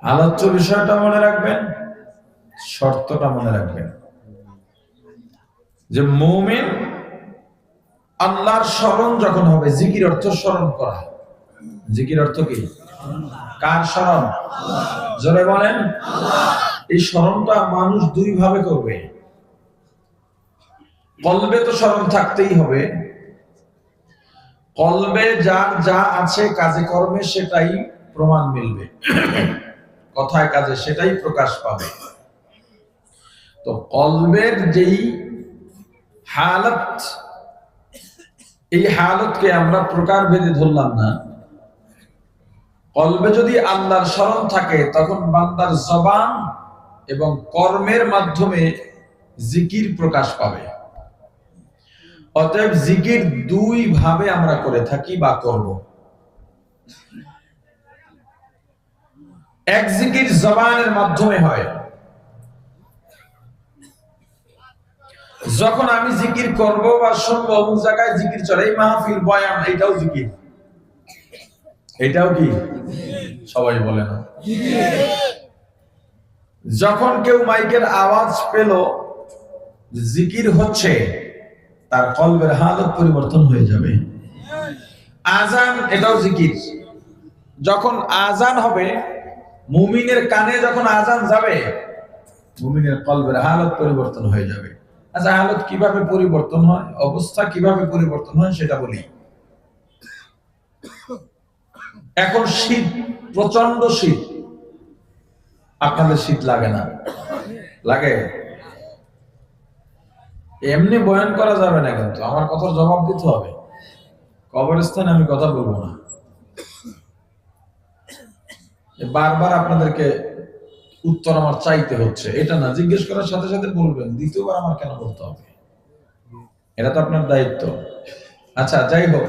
আলোচ্য বিষয়টা মনে রাখবেন, শর্তটা মনে রাখবেন যে মুমিন আল্লাহর স্মরণ যখন হবে, জিকির অর্থ স্মরণ করা। জিকির অর্থ কি? কার স্মরণ? জোরে বলেন। এই স্মরণটা মানুষ দুই ভাবে করবে। কলবে তো স্মরণ থাকতেই হবে, কলবে যার যা আছে কাজে কর্মে সেটাই প্রমাণ মিলবে, কথায় কাজে সেটাই প্রকাশ পাবে। তো কলবের যেই হালত, এই হালতকে আমরা প্রকার ভেদে ধরলাম না। কলবে যদি আল্লাহর স্মরণ থাকে তখন বান্দার জবান এবং কর্মের মাধ্যমে জিকির প্রকাশ পাবে। অতএব জিকির দুই ভাবে আমরা করে থাকি বা করব। এক জিকির জবানের মাধ্যমে হয়, যখন আমি জিকির করব বা শুনবো অমুক জায়গায় জিকির চলে, এই মাহফিল বয়ান, এটাও জিকির। এটাও কি? সবাই বলে না। যখন কেউ মাইকের আওয়াজ পেল জিকির হচ্ছে, তার কলবের হালত পরিবর্তন হয়ে যাবে। আজান, এটাও জিকির। যখন আজান হবে, মুমিনের কানে যখন আজান যাবে, মুমিনের কলবের হালত পরিবর্তন হয়ে যাবে। আচ্ছা, হালত কিভাবে পরিবর্তন হয়, অবস্থা কিভাবে পরিবর্তন হয় সেটা বলি। এখন শীত, প্রচন্ড শীত। আপনাদের শীত লাগে না? লাগে? এমনি বয়ান করা যাবে না, কিন্তু আমার কথার জবাব দিতে হবে। কবরস্থানে আমি কথা বলবো না। বারবার আপনাদেরকে উত্তর আমার চাইতে হচ্ছে, এটা না, জিজ্ঞেস করার সাথে সাথে বলবেন, দ্বিতীয়বার আমার কেন বলতে হবে? এটা তো আপনার দায়িত্ব। আচ্ছা, যাই হোক,